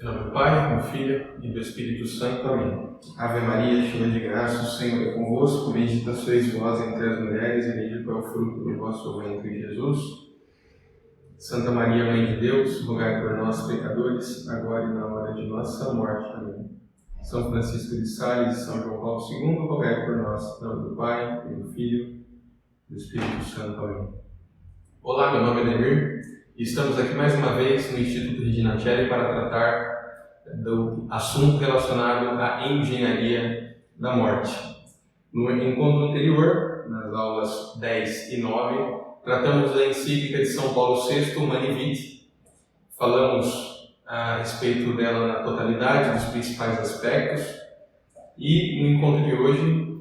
Em nome do Pai, do Filho e do Espírito Santo. Amém. Ave Maria, cheia de graça, o Senhor é convosco. Bendita sois vós entre as mulheres, e bendito é o fruto do vosso ventre, Jesus. Santa Maria, Mãe de Deus, rogai por nós, pecadores, agora e na hora de nossa morte. Amém. São Francisco de Sales e São João Paulo II, rogai por nós. Em nome do Pai, e do Filho e do Espírito Santo. Amém. Olá, meu nome é Demir. E estamos aqui mais uma vez no Instituto Regina Coeli para tratar do assunto relacionado à engenharia da morte. No encontro anterior, nas aulas 10 e 9, tratamos da encíclica de São Paulo VI, Humanae Vitae. Falamos a respeito dela na totalidade, dos principais aspectos. E no encontro de hoje,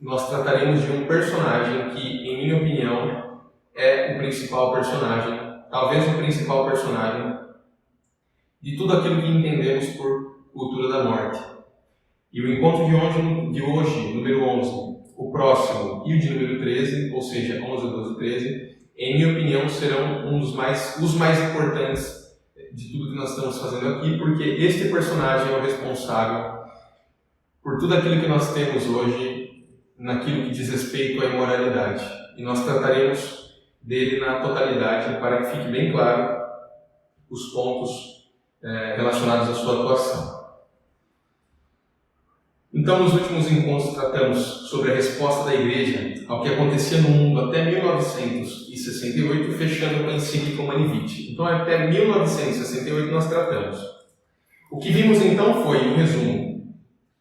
nós trataremos de um personagem que, em minha opinião, é o principal personagem, talvez o principal personagem de tudo aquilo que entendemos por cultura da morte. E o encontro de hoje, número 11, o próximo e o de número 13, ou seja, 11, 12, 13, em minha opinião, serão os mais importantes de tudo que nós estamos fazendo aqui, porque este personagem é o responsável por tudo aquilo que nós temos hoje naquilo que diz respeito à imoralidade. E nós trataremos dele na totalidade para que fique bem claro os pontos relacionados à sua atuação. Então, nos últimos encontros tratamos sobre a resposta da Igreja ao que acontecia no mundo até 1968, fechando com a encíclica Humanae Vitae. Então, até 1968 nós tratamos. O que vimos então foi, em resumo,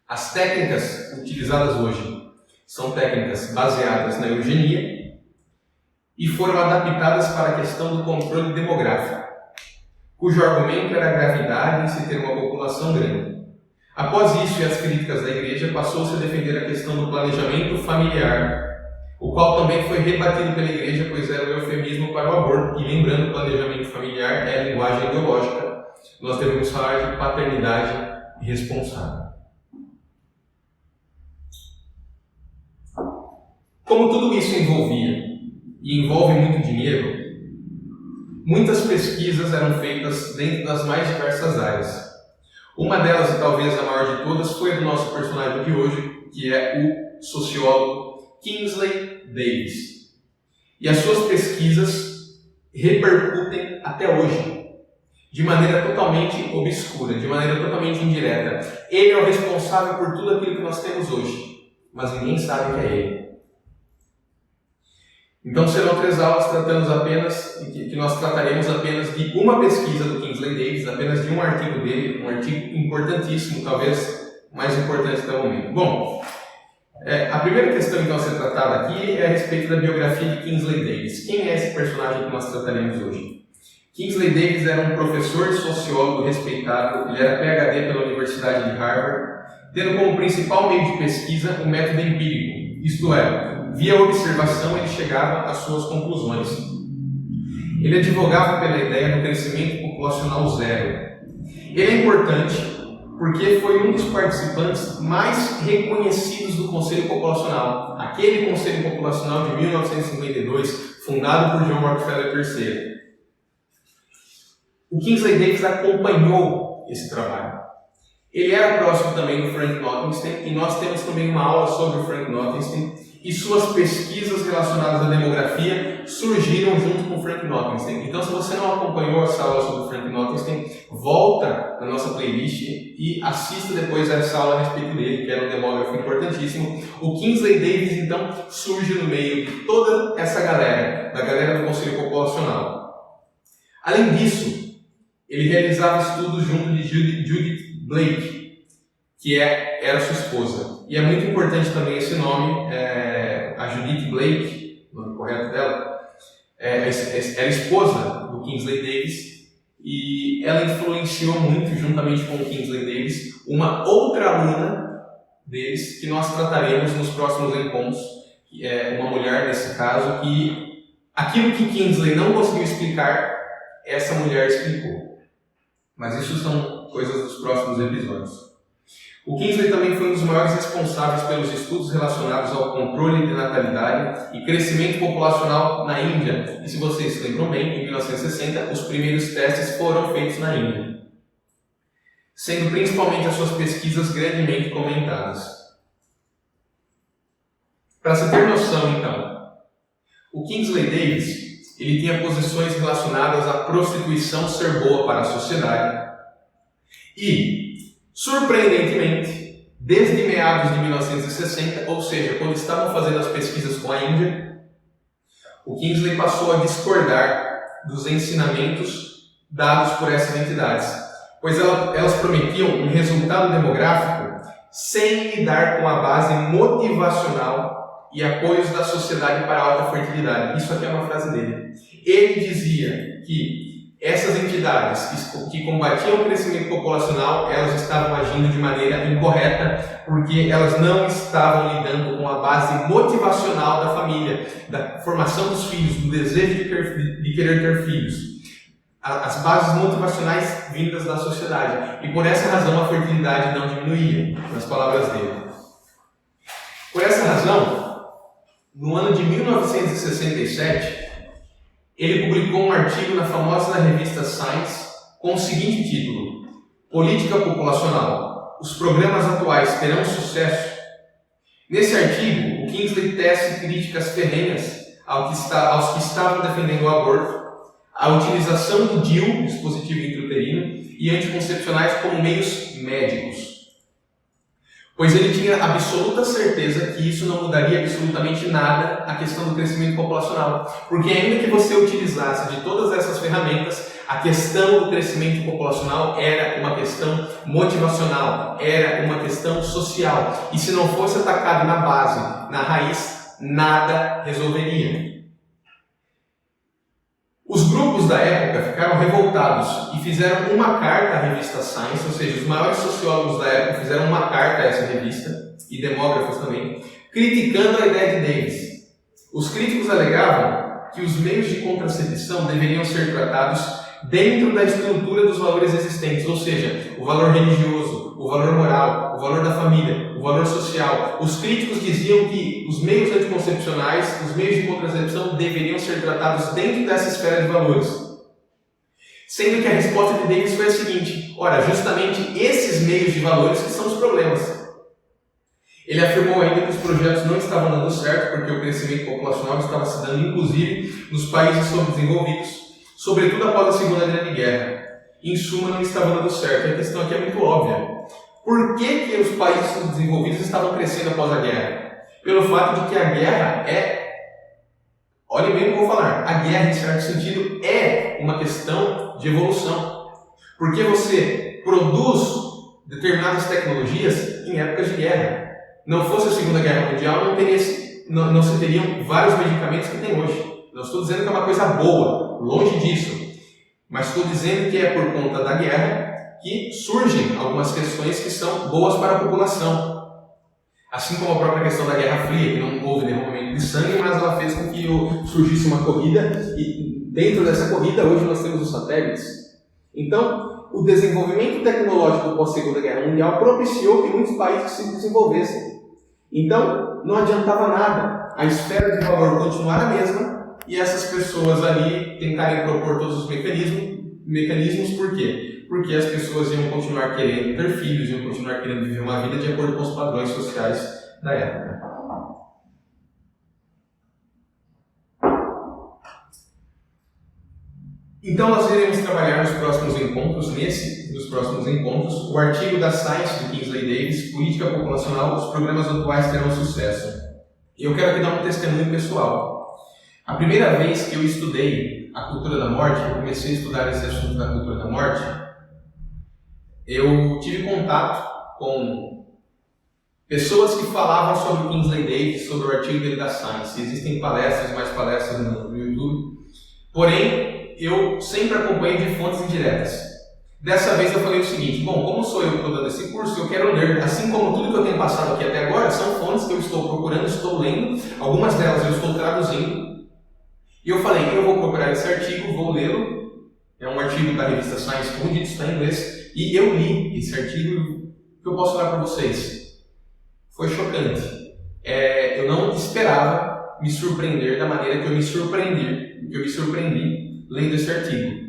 as técnicas utilizadas hoje são técnicas baseadas na eugenia e foram adaptadas para a questão do controle demográfico, cujo argumento era a gravidade em se ter uma população grande. Após isso e as críticas da Igreja, passou-se a defender a questão do planejamento familiar, o qual também foi rebatido pela Igreja, pois era o eufemismo para o aborto. E lembrando, o planejamento familiar é a linguagem ideológica. Nós devemos falar de paternidade irresponsável. Como tudo isso envolvia e envolve muito dinheiro, muitas pesquisas eram feitas dentro das mais diversas áreas. Uma delas, e talvez a maior de todas, foi a do nosso personagem de hoje, que é o sociólogo Kingsley Davis. E as suas pesquisas repercutem até hoje, de maneira totalmente obscura, de maneira totalmente indireta. Ele é o responsável por tudo aquilo que nós temos hoje, mas ninguém sabe que é ele. Então serão 3 aulas que nós trataremos apenas de uma pesquisa do Kingsley Davis, apenas de um artigo dele, um artigo importantíssimo, talvez mais importante até o momento. Bom, a primeira questão então a ser tratada aqui é a respeito da biografia de Kingsley Davis. Quem é esse personagem que nós trataremos hoje? Kingsley Davis era um professor sociólogo respeitado, ele era PhD pela Universidade de Harvard, tendo como principal meio de pesquisa o método empírico, isto é, via observação ele chegava às suas conclusões. Ele advogava pela ideia do crescimento populacional zero. Ele é importante porque foi um dos participantes mais reconhecidos do Conselho Populacional, aquele Conselho Populacional de 1952, fundado por John Rockefeller III. O Kingsley Davis acompanhou esse trabalho. Ele era próximo também do Frank Notenstein, e nós temos também uma aula sobre o Frank Notenstein, e suas pesquisas relacionadas à demografia surgiram junto com o Frank Notenstein. Então, se você não acompanhou essa aula sobre o Frank Notenstein, volta na nossa playlist e assista depois essa aula a respeito dele, que era um demógrafo importantíssimo. O Kingsley Davis, então, surge no meio de toda essa galera, da galera do Conselho Populacional. Além disso, ele realizava estudos junto de Judith Blake, que era sua esposa. E é muito importante também esse nome, a Judith Blake, o nome correto dela, era esposa do Kingsley Davis, e ela influenciou muito, juntamente com o Kingsley Davis, uma outra aluna deles, que nós trataremos nos próximos encontros, que é uma mulher nesse caso, que aquilo que Kingsley não conseguiu explicar, essa mulher explicou. Mas isso são coisas dos próximos episódios. O Kingsley também foi um dos maiores responsáveis pelos estudos relacionados ao controle de natalidade e crescimento populacional na Índia. E se vocês se lembram bem, em 1960, os primeiros testes foram feitos na Índia. sendo principalmente as suas pesquisas grandemente comentadas. Para se ter noção, então, o Kingsley Davis ele tinha posições relacionadas à prostituição ser boa para a sociedade e, surpreendentemente, desde meados de 1960, ou seja, quando estavam fazendo as pesquisas com a Índia, o Kingsley passou a discordar dos ensinamentos dados por essas entidades, pois elas prometiam um resultado demográfico sem lidar com a base motivacional e apoios da sociedade para a alta fertilidade. Isso aqui é uma frase dele. Ele dizia que essas entidades que combatiam o crescimento populacional, elas estavam agindo de maneira incorreta, porque elas não estavam lidando com a base motivacional da família, da formação dos filhos, do desejo de querer ter filhos. As bases motivacionais vindas da sociedade. E por essa razão a fertilidade não diminuía, nas palavras dele. Por essa razão, no ano de 1967, ele publicou um artigo na famosa revista Science com o seguinte título: Política Populacional. Os programas atuais terão sucesso? Nesse artigo, o Kingsley tece críticas ferrenhas aos que estavam defendendo o aborto, a utilização do DIU, dispositivo intrauterino, e anticoncepcionais como meios médicos. Pois ele tinha absoluta certeza que isso não mudaria absolutamente nada a questão do crescimento populacional. Porque ainda que você utilizasse de todas essas ferramentas, a questão do crescimento populacional era uma questão motivacional, era uma questão social. E se não fosse atacado na base, na raiz, nada resolveria. Os grupos da época ficaram revoltados e fizeram uma carta à revista Science, ou seja, os maiores sociólogos da época fizeram uma carta a essa revista, e demógrafos também, criticando a ideia de Davis. Os críticos alegavam que os meios de contracepção deveriam ser tratados dentro da estrutura dos valores existentes, ou seja, o valor religioso, o valor moral, o valor da família, o valor social. Os críticos diziam que os meios anticoncepcionais, os meios de contracepção deveriam ser tratados dentro dessa esfera de valores. Sendo que a resposta de Davis foi a seguinte: ora, justamente esses meios de valores que são os problemas. Ele afirmou ainda que os projetos não estavam dando certo porque o crescimento populacional estava se dando inclusive nos países subdesenvolvidos, sobretudo após a Segunda Grande Guerra. Em suma, não estava dando certo. A questão aqui é muito óbvia. Por que os países subdesenvolvidos estavam crescendo após a guerra? Pelo fato de que a guerra olhe bem o que eu vou falar, a guerra, em certo sentido, é uma questão de evolução. Porque você produz determinadas tecnologias em épocas de guerra. Não fosse a Segunda Guerra Mundial, não se teriam vários medicamentos que tem hoje. Não estou dizendo que é uma coisa boa, longe disso. Mas estou dizendo que é por conta da guerra que surgem algumas questões que são boas para a população. Assim como a própria questão da Guerra Fria, que não houve derramamento de sangue, mas ela fez com que surgisse uma corrida, e dentro dessa corrida hoje nós temos os satélites. Então, o desenvolvimento tecnológico pós-Segunda Guerra Mundial propiciou que muitos países se desenvolvessem. Então, não adiantava nada a esfera de valor continuar a mesma e essas pessoas ali tentarem propor todos os mecanismos. Por quê? Porque as pessoas iam continuar querendo ter filhos, iam continuar querendo viver uma vida de acordo com os padrões sociais da época. Então nós iremos trabalhar nos próximos encontros, o artigo da Science do Kingsley Davis, Política Populacional, os programas atuais terão sucesso. E eu quero aqui dar um testemunho pessoal. A primeira vez que eu estudei a cultura da morte, eu comecei a estudar esse assunto da cultura da morte, eu tive contato com pessoas que falavam sobre o Kingsley Davis, sobre o artigo dele da Science. Existem mais palestras no YouTube. Porém, eu sempre acompanho de fontes indiretas. Dessa vez eu falei o seguinte: bom, como sou eu que estou dando esse curso, eu quero ler, assim como tudo que eu tenho passado aqui até agora, são fontes que eu estou procurando, estou lendo, algumas delas eu estou traduzindo. E eu falei, eu vou procurar esse artigo, vou lê-lo. É um artigo da revista Science, como dito, está em inglês. E eu li esse artigo que eu posso falar para vocês. Foi chocante. Eu não esperava me surpreender da maneira que eu me surpreendi lendo esse artigo.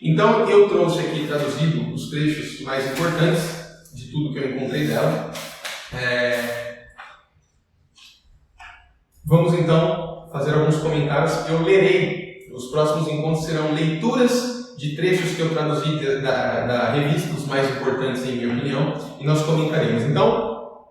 Então eu trouxe aqui traduzido os trechos mais importantes de tudo que eu encontrei dela. Vamos então fazer alguns comentários. Eu lerei, os próximos encontros serão leituras de trechos que eu traduzi da revista, os mais importantes em minha opinião, e nós comentaremos. Então,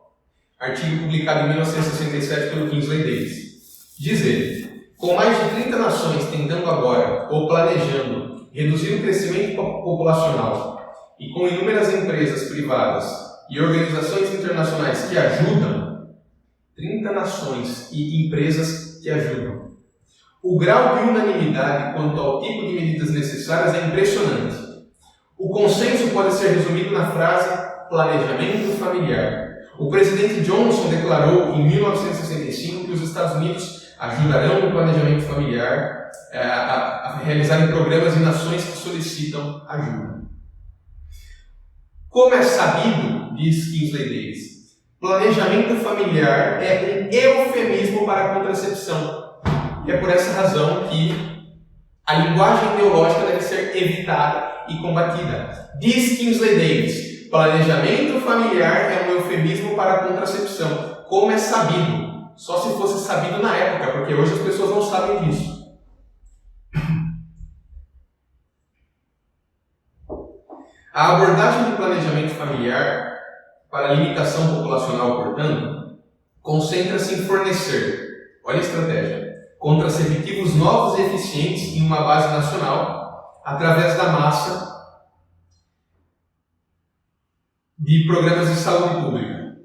artigo publicado em 1967 pelo Kingsley Davis. Diz ele: com mais de 30 nações tentando agora, ou planejando, reduzir o crescimento populacional, e com inúmeras empresas privadas e organizações internacionais que ajudam, 30 nações e empresas que ajudam. O grau de unanimidade quanto ao tipo de medidas necessárias é impressionante. O consenso pode ser resumido na frase planejamento familiar. O presidente Johnson declarou em 1965 que os Estados Unidos ajudarão no planejamento familiar a realizarem programas em nações que solicitam ajuda. Como é sabido, diz Kingsley Davis, planejamento familiar é um eufemismo para a contracepção. E é por essa razão que a linguagem ideológica deve ser evitada e combatida. Diz Kingsley Davis, planejamento familiar é um eufemismo para a contracepção. Como é sabido? Só se fosse sabido na época, porque hoje as pessoas não sabem disso. A abordagem do planejamento familiar para a limitação populacional, portanto, concentra-se em fornecer, olha a estratégia, contraceptivos novos e eficientes em uma base nacional, através da massa de programas de saúde pública.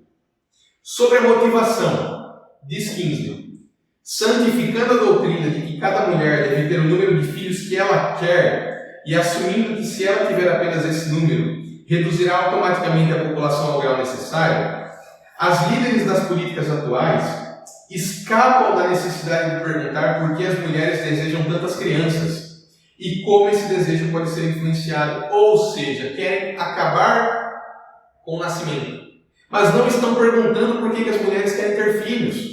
Sobre a motivação, diz Kingsley, santificando a doutrina de que cada mulher deve ter o número de filhos que ela quer e assumindo que se ela tiver apenas esse número, reduzirá automaticamente a população ao grau necessário, as líderes das políticas atuais escapam da necessidade de perguntar por que as mulheres desejam tantas crianças e como esse desejo pode ser influenciado, ou seja, querem acabar com o nascimento, mas não estão perguntando por que as mulheres querem ter filhos.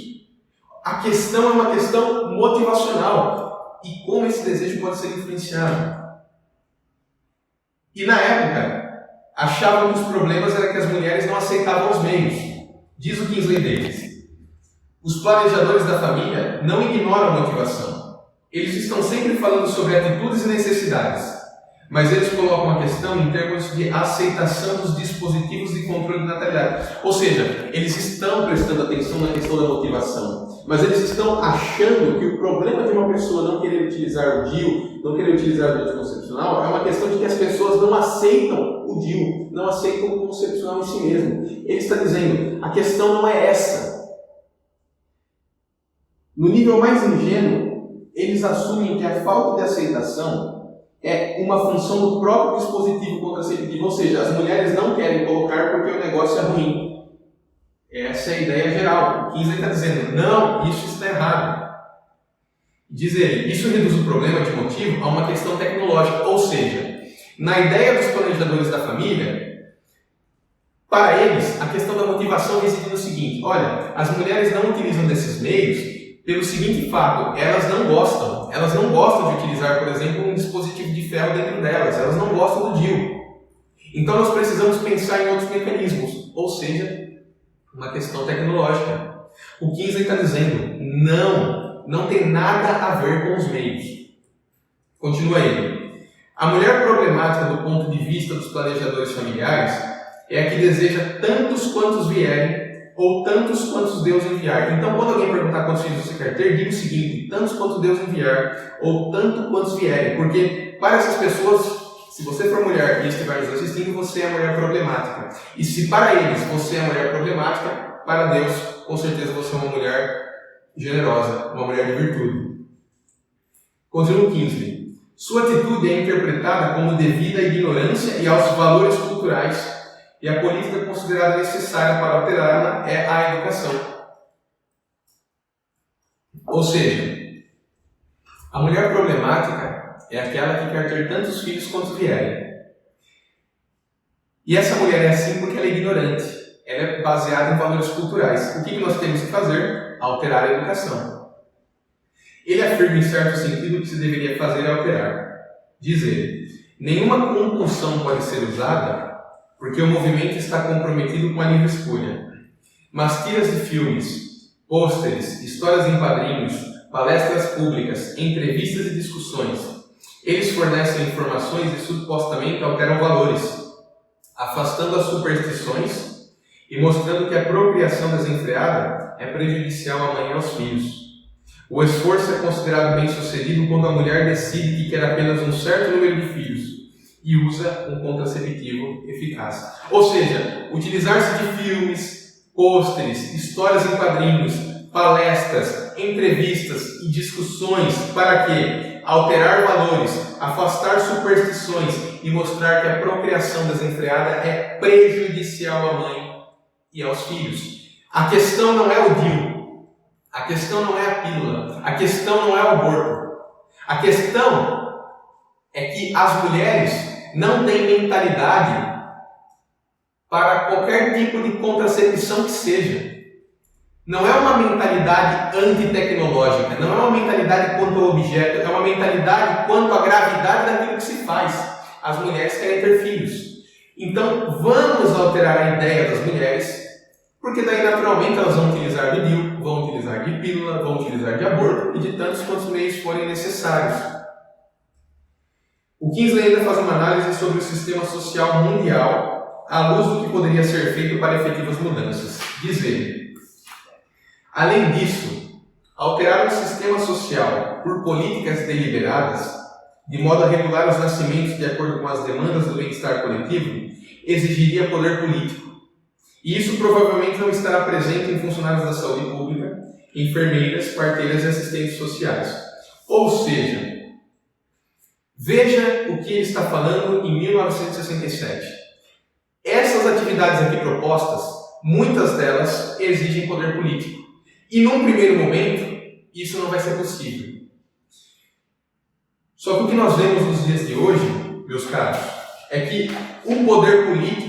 A questão é uma questão motivacional e como esse desejo pode ser influenciado. E na época, achavam que os problemas era que as mulheres não aceitavam os meios. Diz o Kingsley Davis. Os planejadores da família não ignoram a motivação. Eles estão sempre falando sobre atitudes e necessidades, mas eles colocam a questão em termos de aceitação dos dispositivos de controle de natalidade. Ou seja, eles estão prestando atenção na questão da motivação, mas eles estão achando que o problema de uma pessoa não querer utilizar o DIU, não querer utilizar o método anticoncepcional, é uma questão de que as pessoas não aceitam o DIU, não aceitam o concepcional em si mesmo. Ele está dizendo, a questão não é essa. No nível mais ingênuo, eles assumem que a falta de aceitação é uma função do próprio dispositivo contraceptivo, ou seja, as mulheres não querem colocar porque o negócio é ruim. Essa é a ideia geral. O Kingsley está dizendo, não, isso está errado. Diz ele, isso reduz o problema de motivo a uma questão tecnológica, ou seja, na ideia dos planejadores da família, para eles, a questão da motivação reside no seguinte, olha, as mulheres não utilizam desses meios pelo seguinte fato, elas não gostam de utilizar, por exemplo, um dispositivo de ferro dentro delas, elas não gostam do DIU. Então nós precisamos pensar em outros mecanismos, ou seja, uma questão tecnológica. O Kingsley está dizendo, não tem nada a ver com os meios. Continua ele. A mulher problemática do ponto de vista dos planejadores familiares é a que deseja tantos quantos vierem ou tantos quantos Deus enviar. Então, quando alguém perguntar quantos filhos você quer ter, diga o seguinte, tantos quantos Deus enviar, ou tanto quantos vierem. Porque, para essas pessoas, se você for mulher e estiver nos assistindo, você é a mulher problemática. E se para eles você é a mulher problemática, para Deus, com certeza você é uma mulher generosa, uma mulher de virtude. Continua Kingsley. Sua atitude é interpretada como devida à ignorância e aos valores culturais, e a política considerada necessária para alterá-la é a educação. Ou seja, a mulher problemática é aquela que quer ter tantos filhos quanto vierem. E essa mulher é assim porque ela é ignorante. Ela é baseada em valores culturais. O que nós temos que fazer? Alterar a educação. Ele afirma, em certo sentido, que se deveria fazer é alterar. Diz ele: nenhuma compulsão pode ser usada porque o movimento está comprometido com a livre escolha. Mas tiras de filmes, pôsteres, histórias em quadrinhos, palestras públicas, entrevistas e discussões, eles fornecem informações e supostamente alteram valores, afastando as superstições e mostrando que a procriação desenfreada é prejudicial à mãe e aos filhos. O esforço é considerado bem-sucedido quando a mulher decide que quer apenas um certo número de filhos e usa um contraceptivo eficaz. Ou seja, utilizar-se de filmes, pôsteres, histórias em quadrinhos, palestras, entrevistas e discussões para quê? Alterar valores, afastar superstições e mostrar que a procriação desenfreada é prejudicial à mãe e aos filhos. A questão não é o DIU. A questão não é a pílula, a questão não é o aborto. A questão é que as mulheres não têm mentalidade para qualquer tipo de contracepção que seja. Não é uma mentalidade antitecnológica, não é uma mentalidade quanto ao objeto, é uma mentalidade quanto à gravidade daquilo que se faz. As mulheres querem ter filhos. Então vamos alterar a ideia das mulheres, porque daí naturalmente elas vão utilizar do DIU, vão utilizar de pílula, vão utilizar de aborto e de tantos quantos meios forem necessários. O Kingsley ainda faz uma análise sobre o sistema social mundial à luz do que poderia ser feito para efetivas mudanças. Diz ele: além disso, alterar o sistema social por políticas deliberadas, de modo a regular os nascimentos de acordo com as demandas do bem-estar coletivo, exigiria poder político. E isso provavelmente não estará presente em funcionários da saúde pública, enfermeiras, parteiras e assistentes sociais. Ou seja, veja o que ele está falando em 1967. Essas atividades aqui propostas, muitas delas exigem poder político. E num primeiro momento, isso não vai ser possível. Só que o que nós vemos nos dias de hoje, meus caros, é que o poder político,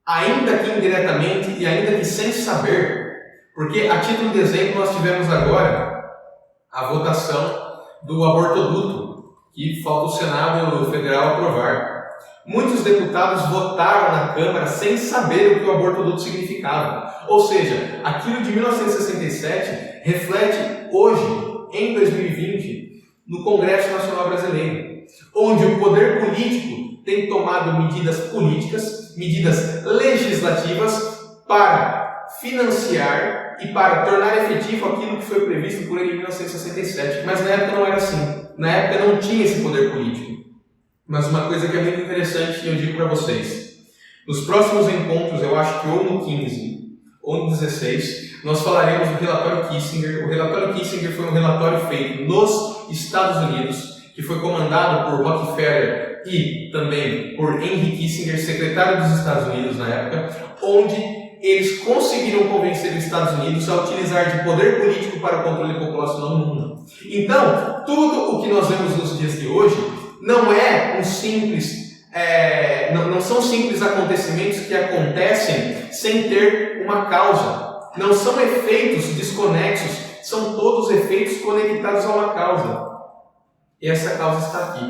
ainda que indiretamente e ainda que sem saber, porque a título de exemplo nós tivemos agora a votação do abortoduto, que falta o Senado Federal aprovar. Muitos deputados votaram na Câmara sem saber o que o abortoduto significava. Ou seja, aquilo de 1967 reflete hoje, em 2020, no Congresso Nacional Brasileiro, onde o poder político tem tomado medidas políticas, medidas legislativas para financiar e para tornar efetivo aquilo que foi previsto por ele em 1967. Mas na época não era assim. Na época não tinha esse poder político. Mas uma coisa que é muito interessante, e eu digo para vocês, nos próximos encontros, eu acho que ou no 15 ou no 16, nós falaremos do relatório Kissinger. O relatório Kissinger foi um relatório feito nos Estados Unidos, que foi comandado por Rockefeller e também por Henry Kissinger, secretário dos Estados Unidos na época, onde eles conseguiram convencer os Estados Unidos a utilizar de poder político para o controle populacional no mundo. Então, tudo o que nós vemos nos dias de hoje não é um simples, não são simples acontecimentos que acontecem sem ter uma causa. Não são efeitos desconexos, são todos efeitos conectados a uma causa. E essa causa está aqui.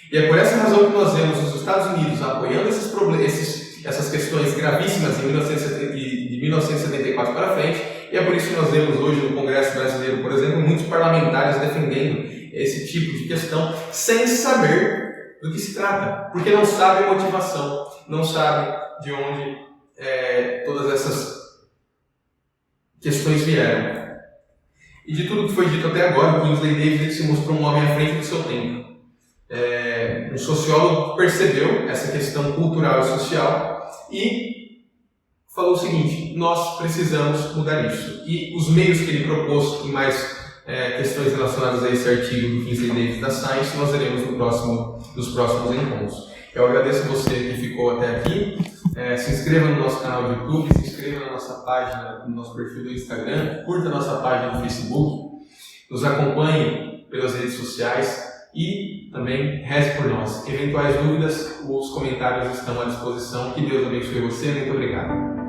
E é por essa razão que nós vemos os Estados Unidos apoiando essas questões gravíssimas de 1974 para frente, e é por isso que nós vemos hoje no Congresso Brasileiro, por exemplo, muitos parlamentares defendendo esse tipo de questão sem saber do que se trata, porque não sabe a motivação, não sabe de onde todas essas questões vieram. E de tudo que foi dito até agora, o Kingsley Davis se mostrou um homem à frente do seu tempo. Um sociólogo percebeu essa questão cultural e social e falou o seguinte: nós precisamos mudar isso. E os meios que ele propôs, e mais questões relacionadas a esse artigo do Kingsley Davis da Science, nós veremos nos próximos encontros. Eu agradeço a você que ficou até aqui. Se inscreva no nosso canal do YouTube, se inscreva na nossa página, no nosso perfil do Instagram, curta a nossa página no Facebook, nos acompanhe pelas redes sociais e também reze por nós. Eventuais dúvidas, os comentários estão à disposição. Que Deus abençoe você. Muito obrigado.